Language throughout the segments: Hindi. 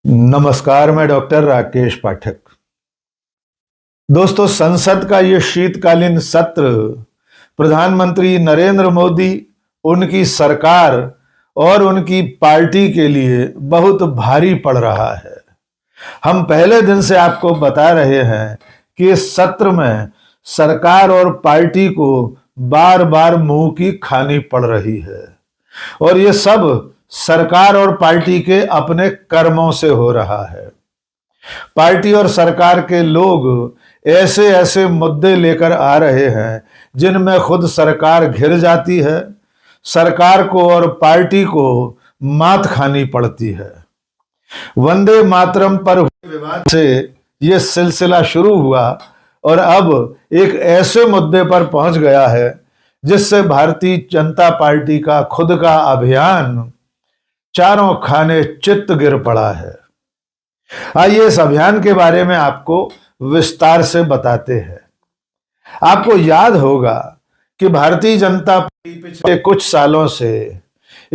नमस्कार, मैं डॉक्टर राकेश पाठक। दोस्तों, संसद का ये शीतकालीन सत्र प्रधानमंत्री नरेंद्र मोदी, उनकी सरकार और उनकी पार्टी के लिए बहुत भारी पड़ रहा है। हम पहले दिन से आपको बता रहे हैं कि इस सत्र में सरकार और पार्टी को बार बार मुंह की खानी पड़ रही है और ये सब सरकार और पार्टी के अपने कर्मों से हो रहा है। पार्टी और सरकार के लोग ऐसे ऐसे मुद्दे लेकर आ रहे हैं जिनमें खुद सरकार घिर जाती है, सरकार को और पार्टी को मात खानी पड़ती है। वंदे मातरम पर हुए विवाद से यह सिलसिला शुरू हुआ और अब एक ऐसे मुद्दे पर पहुंच गया है जिससे भारतीय जनता पार्टी का खुद का अभियान चारों खाने चित्त गिर पड़ा है। आइए इस अभियान के बारे में आपको विस्तार से बताते हैं। आपको याद होगा कि भारतीय जनता पार्टी पिछले कुछ सालों से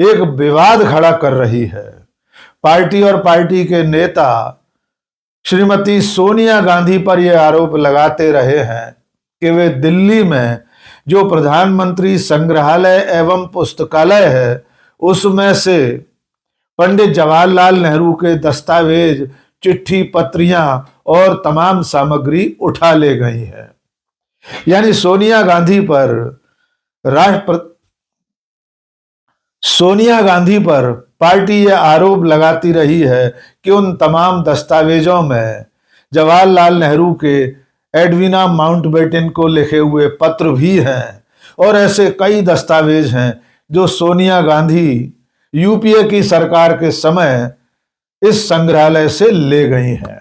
एक विवाद खड़ा कर रही है। पार्टी और पार्टी के नेता श्रीमती सोनिया गांधी पर यह आरोप लगाते रहे हैं कि वे दिल्ली में जो प्रधानमंत्री संग्रहालय एवं पुस्तकालय है उसमें से पंडित जवाहरलाल नेहरू के दस्तावेज, चिट्ठी पत्रियां और तमाम सामग्री उठा ले गई है। यानी सोनिया गांधी पर पार्टी यह आरोप लगाती रही है कि उन तमाम दस्तावेजों में जवाहरलाल नेहरू के एडविना माउंटबेटन को लिखे हुए पत्र भी हैं और ऐसे कई दस्तावेज हैं जो सोनिया गांधी यूपीए की सरकार के समय इस संग्रहालय से ले गई हैं।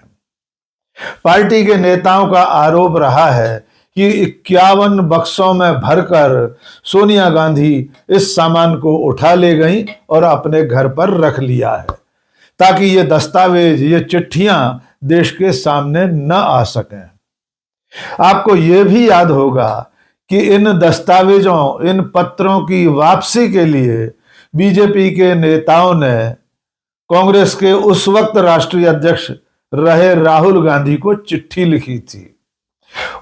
पार्टी के नेताओं का आरोप रहा है कि 51 बक्सों में भरकर सोनिया गांधी इस सामान को उठा ले गई और अपने घर पर रख लिया है ताकि ये दस्तावेज, ये चिट्ठियां देश के सामने न आ सकें। आपको यह भी याद होगा कि इन दस्तावेजों, इन पत्रों की वापसी के लिए बीजेपी के नेताओं ने कांग्रेस के उस वक्त राष्ट्रीय अध्यक्ष रहे राहुल गांधी को चिट्ठी लिखी थी।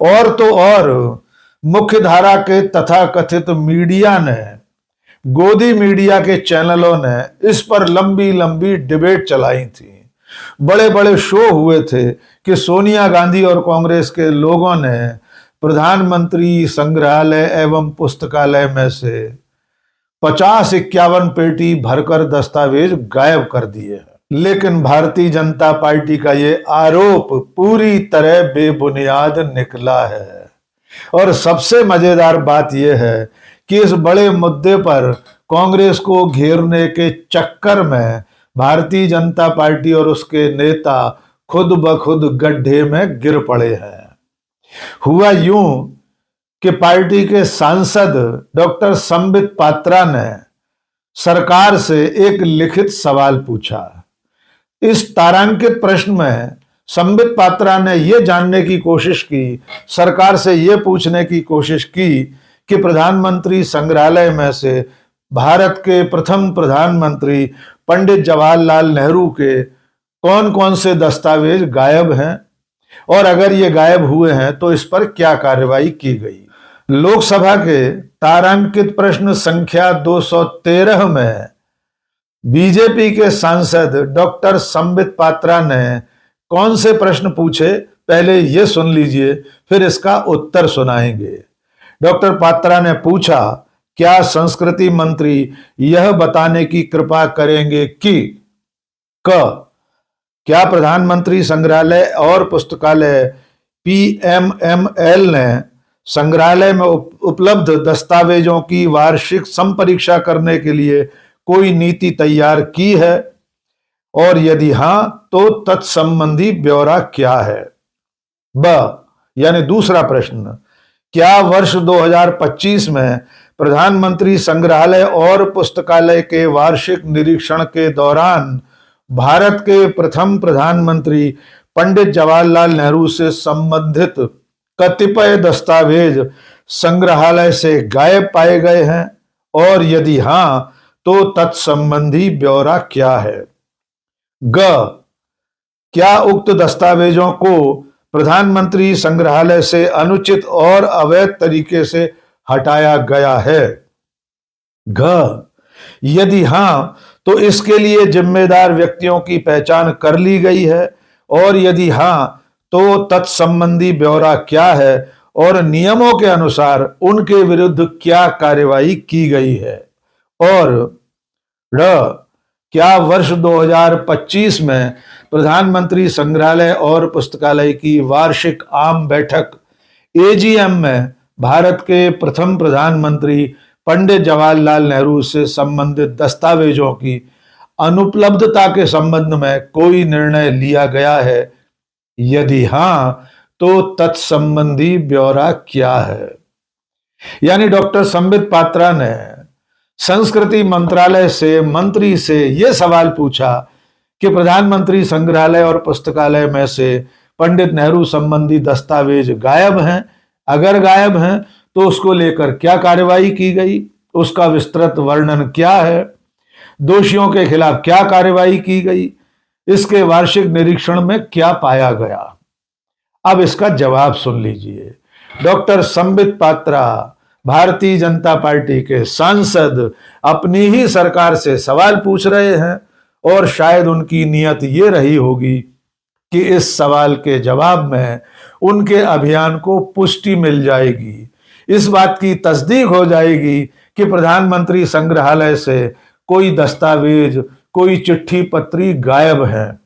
और तो और मुख्य धारा के तथाकथित मीडिया ने, गोदी मीडिया के चैनलों ने इस पर लंबी लंबी डिबेट चलाई थी। बड़े बड़े शो हुए थे कि सोनिया गांधी और कांग्रेस के लोगों ने प्रधानमंत्री संग्रहालय एवं पुस्तकालय में से 50-51 पेटी भरकर दस्तावेज गायब कर दिए हैं। लेकिन भारतीय जनता पार्टी का ये आरोप पूरी तरह बेबुनियाद निकला है। और सबसे मजेदार बात यह है कि इस बड़े मुद्दे पर कांग्रेस को घेरने के चक्कर में भारतीय जनता पार्टी और उसके नेता खुद ब खुद गड्ढे में गिर पड़े हैं। हुआ यूं कि पार्टी के सांसद डॉक्टर संबित पात्रा ने सरकार से एक लिखित सवाल पूछा। इस तारांकित प्रश्न में संबित पात्रा ने यह जानने की कोशिश की, सरकार से यह पूछने की कोशिश की कि प्रधानमंत्री संग्रहालय में से भारत के प्रथम प्रधानमंत्री पंडित जवाहरलाल नेहरू के कौन कौन से दस्तावेज गायब हैं और अगर ये गायब हुए हैं तो इस पर क्या कार्रवाई की गई। लोकसभा के तारांकित प्रश्न संख्या 213 में बीजेपी के सांसद डॉक्टर संबित पात्रा ने कौन से प्रश्न पूछे, पहले ये सुन लीजिए, फिर इसका उत्तर सुनाएंगे। डॉक्टर पात्रा ने पूछा, क्या संस्कृति मंत्री यह बताने की कृपा करेंगे कि क्या प्रधानमंत्री संग्रहालय और पुस्तकालय पीएमएमएल ने संग्रहालय में उपलब्ध दस्तावेजों की वार्षिक संपरीक्षा करने के लिए कोई नीति तैयार की है और यदि हां तो तत्संबंधी ब्यौरा क्या है। यानी दूसरा प्रश्न, क्या वर्ष 2025 में प्रधानमंत्री संग्रहालय और पुस्तकालय के वार्षिक निरीक्षण के दौरान भारत के प्रथम प्रधानमंत्री पंडित जवाहरलाल नेहरू से संबंधित कतिपय दस्तावेज संग्रहालय से गायब पाए गए हैं और यदि हां तो तत्संबंधी ब्यौरा क्या है। क्या उक्त दस्तावेजों को प्रधानमंत्री संग्रहालय से अनुचित और अवैध तरीके से हटाया गया है? घ, यदि हां, तो इसके लिए जिम्मेदार व्यक्तियों की पहचान कर ली गई है, और यदि हां, तो तत्संबंधी ब्यौरा क्या है और नियमों के अनुसार उनके विरुद्ध क्या कार्रवाई की गई है? और ड, क्या वर्ष 2025 में प्रधानमंत्री संग्रहालय और पुस्तकालय की वार्षिक आम बैठक एजीएम में भारत के प्रथम प्रधानमंत्री पंडित जवाहरलाल नेहरू से संबंधित दस्तावेजों की अनुपलब्धता के संबंध में कोई निर्णय लिया गया है? यदि हां, तो तत्संबंधी ब्यौरा क्या है? यानी डॉक्टर संबित पात्रा ने संस्कृति मंत्रालय से मंत्री से यह सवाल पूछा कि प्रधानमंत्री संग्रहालय और पुस्तकालय में से पंडित नेहरू संबंधी दस्तावेज गायब हैं। अगर गायब हैं तो उसको लेकर क्या कार्रवाई की गई, उसका विस्तृत वर्णन क्या है, दोषियों के खिलाफ क्या कार्रवाई की गई, इसके वार्षिक निरीक्षण में क्या पाया गया। अब इसका जवाब सुन लीजिए। डॉक्टर संबित पात्रा भारतीय जनता पार्टी के सांसद अपनी ही सरकार से सवाल पूछ रहे हैं, और शायद उनकी नीयत ये रही होगी कि इस सवाल के जवाब में उनके अभियान को पुष्टि मिल जाएगी, इस बात की तस्दीक हो जाएगी कि प्रधानमंत्री संग्रहालय से कोई दस्तावेज, कोई चिट्ठी पत्री गायब है,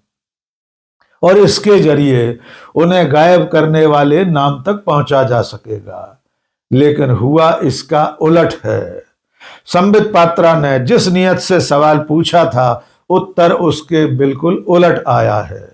और इसके जरिए उन्हें गायब करने वाले नाम तक पहुंचा जा सकेगा। लेकिन हुआ इसका उलट है। संबित पात्रा ने जिस नियत से सवाल पूछा था, उत्तर उसके बिल्कुल उलट आया है।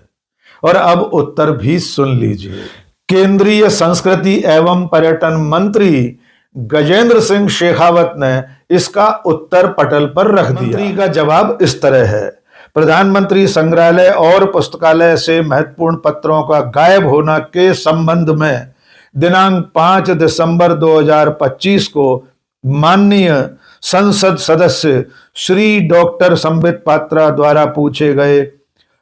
और अब उत्तर भी सुन लीजिए। केंद्रीय संस्कृति एवं पर्यटन मंत्री गजेंद्र सिंह शेखावत ने इसका उत्तर पटल पर रख दिया। मंत्री का जवाब इस तरह है: प्रधानमंत्री संग्रहालय और पुस्तकालय से महत्वपूर्ण पत्रों का गायब होना के संबंध में दिनांक 5 दिसंबर 2025 को माननीय संसद सदस्य श्री डॉक्टर संबित पात्रा द्वारा पूछे गए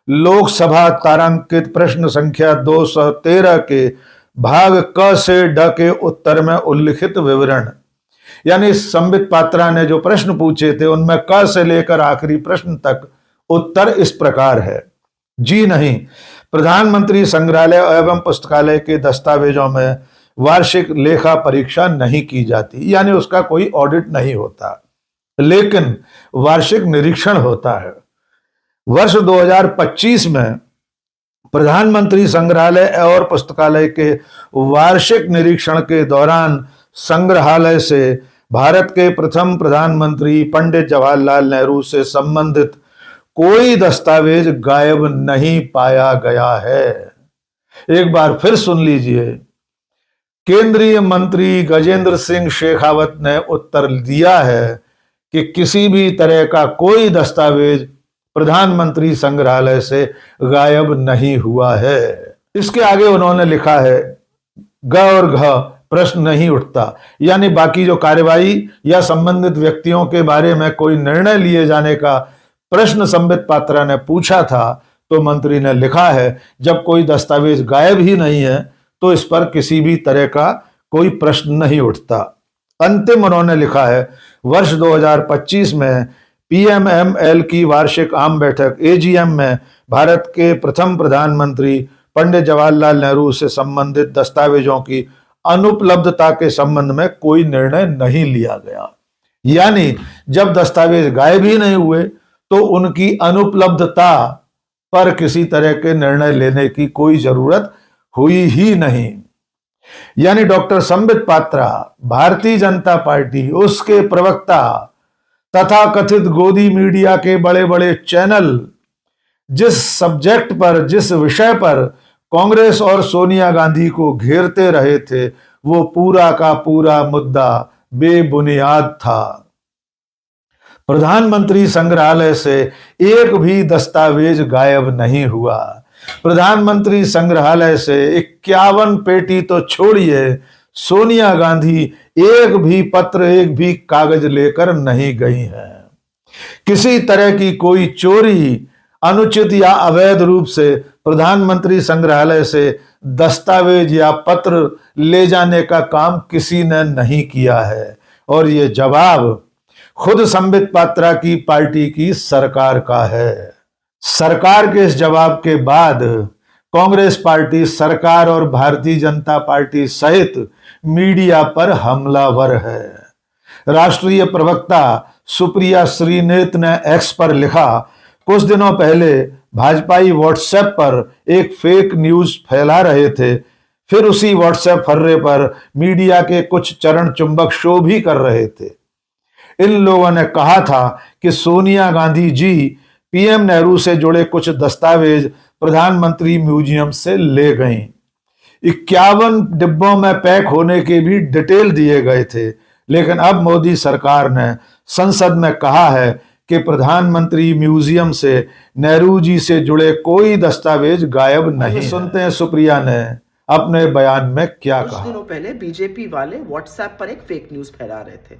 लोकसभा तारांकित प्रश्न संख्या 213 के भाग क से ड के उत्तर में उल्लिखित विवरण, यानी संबित पात्रा ने जो प्रश्न पूछे थे उनमें क से लेकर आखिरी प्रश्न तक उत्तर इस प्रकार है। जी नहीं, प्रधानमंत्री संग्रहालय एवं पुस्तकालय के दस्तावेजों में वार्षिक लेखा परीक्षा नहीं की जाती, यानी उसका कोई ऑडिट नहीं होता, लेकिन वार्षिक निरीक्षण होता है। वर्ष 2025 में प्रधानमंत्री संग्रहालय और पुस्तकालय के वार्षिक निरीक्षण के दौरान संग्रहालय से भारत के प्रथम प्रधानमंत्री पंडित जवाहरलाल नेहरू से संबंधित कोई दस्तावेज गायब नहीं पाया गया है। एक बार फिर सुन लीजिए। केंद्रीय मंत्री गजेंद्र सिंह शेखावत ने उत्तर दिया है कि किसी भी तरह का कोई दस्तावेज प्रधानमंत्री संग्रहालय से गायब नहीं हुआ है। इसके आगे उन्होंने लिखा है ग और घ प्रश्न नहीं उठता, यानी बाकी जो कार्यवाही या संबंधित व्यक्तियों के बारे में कोई निर्णय लिए जाने का प्रश्न संबित पात्रा ने पूछा था, तो मंत्री ने लिखा है जब कोई दस्तावेज गायब ही नहीं है तो इस पर किसी भी तरह का कोई प्रश्न नहीं उठता। अंतिम उन्होंने लिखा है वर्ष 2025 में पीएमएमएल की वार्षिक आम बैठक एजीएम में भारत के प्रथम प्रधानमंत्री पंडित जवाहरलाल नेहरू से संबंधित दस्तावेजों की अनुपलब्धता के संबंध में कोई निर्णय नहीं लिया गया। यानी जब दस्तावेज गायब ही नहीं हुए तो उनकी अनुपलब्धता पर किसी तरह के निर्णय लेने की कोई जरूरत हुई ही नहीं। यानी डॉक्टर संबित पात्रा, भारतीय जनता पार्टी, उसके प्रवक्ता तथा कथित गोदी मीडिया के बड़े बड़े चैनल जिस सब्जेक्ट पर, जिस विषय पर कांग्रेस और सोनिया गांधी को घेरते रहे थे, वो पूरा का पूरा मुद्दा बेबुनियाद था। प्रधानमंत्री संग्रहालय से एक भी दस्तावेज गायब नहीं हुआ। प्रधानमंत्री संग्रहालय से 51 पेटी तो छोड़िए, सोनिया गांधी एक भी पत्र, एक भी कागज लेकर नहीं गई हैं। किसी तरह की कोई चोरी अनुचित या अवैध रूप से प्रधानमंत्री संग्रहालय से दस्तावेज या पत्र ले जाने का काम किसी ने नहीं किया है और ये जवाब खुद संबित पात्रा की पार्टी की सरकार का है। सरकार के इस जवाब के बाद कांग्रेस पार्टी, सरकार और भारतीय जनता पार्टी सहित मीडिया पर हमलावर है। राष्ट्रीय प्रवक्ता सुप्रिया श्रीनेत ने एक्स पर लिखा, कुछ दिनों पहले भाजपाई व्हाट्सएप पर एक फेक न्यूज फैला रहे थे, फिर उसी व्हाट्सएप फर्रे पर मीडिया के कुछ चरण चुंबक शो भी कर रहे थे। इन लोगों ने कहा था कि सोनिया गांधी जी पीएम नेहरू से जुड़े कुछ दस्तावेज प्रधानमंत्री म्यूजियम से ले गईं। 51 डिब्बों में पैक होने के भी डिटेल दिए गए थे, लेकिन अब मोदी सरकार ने संसद में कहा है कि प्रधानमंत्री म्यूजियम से नेहरू जी से जुड़े कोई दस्तावेज गायब नहीं। सुनते हैं सुप्रिया ने अपने बयान में क्या कहा। कुछ दिनों पहले बीजेपी वाले व्हाट्सएप पर एक फेक न्यूज फैला रहे थे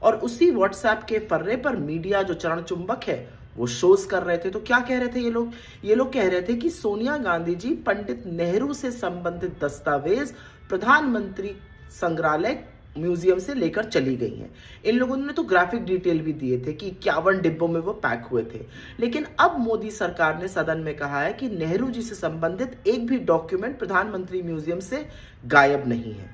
और उसी व्हाट्सएप के फर्रे पर मीडिया जो चरण चुंबक है वो शोज कर रहे थे। तो क्या कह रहे थे ये लोग कह रहे थे कि सोनिया गांधी जी पंडित नेहरू से संबंधित दस्तावेज प्रधानमंत्री संग्रहालय म्यूजियम से लेकर चली गई हैं। इन लोगों ने तो ग्राफिक डिटेल भी दिए थे कि 51 डिब्बों में वो पैक हुए थे। लेकिन अब मोदी सरकार ने सदन में कहा है कि नेहरू जी से संबंधित एक भी डॉक्यूमेंट प्रधानमंत्री म्यूजियम से गायब नहीं है।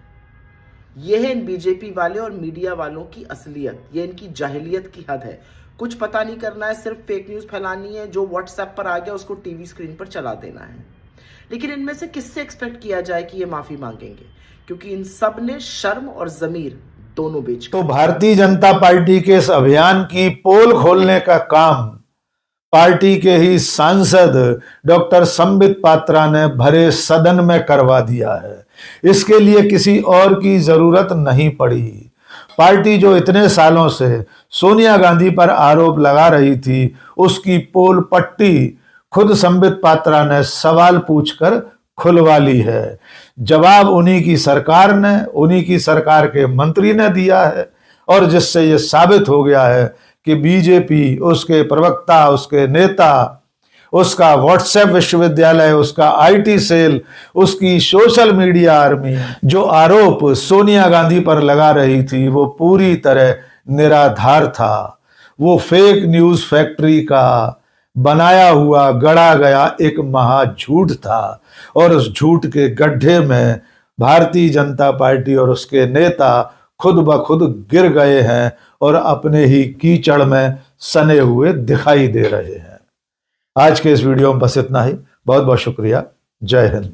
यह है इन बीजेपी वाले और मीडिया वालों की असलियत, ये इनकी जाहिलियत की हद है। कुछ पता नहीं करना है, सिर्फ फेक न्यूज फैलानी है, जो व्हाट्सएप पर आ गया उसको टीवी स्क्रीन पर चला देना है। लेकिन इनमें से किससे एक्सपेक्ट किया जाए कि ये माफी मांगेंगे, क्योंकि इन सब ने शर्म और जमीर दोनों बेच। तो भारतीय जनता पार्टी के इस अभियान की पोल खोलने का काम पार्टी के ही सांसद डॉक्टर संबित पात्रा ने भरे सदन में करवा दिया है। इसके लिए किसी और की जरूरत नहीं पड़ी। पार्टी जो इतने सालों से सोनिया गांधी पर आरोप लगा रही थी, उसकी पोल पट्टी खुद संबित पात्रा ने सवाल पूछकर खुलवा ली है। जवाब उन्हीं की सरकार ने, उन्हीं की सरकार के मंत्री ने दिया है और जिससे यह साबित हो गया है कि बीजेपी, उसके प्रवक्ता, उसके नेता, उसका व्हाट्सएप विश्वविद्यालय, उसका आईटी सेल, उसकी सोशल मीडिया आर्मी जो आरोप सोनिया गांधी पर लगा रही थी वो पूरी तरह निराधार था। वो फेक न्यूज फैक्ट्री का बनाया हुआ, गढ़ा गया एक महाझूठ था और उस झूठ के गड्ढे में भारतीय जनता पार्टी और उसके नेता खुद ब खुद गिर गए हैं और अपने ही कीचड़ में सने हुए दिखाई दे रहे हैं। आज के इस वीडियो में बस इतना ही। बहुत बहुत शुक्रिया। जय हिंद।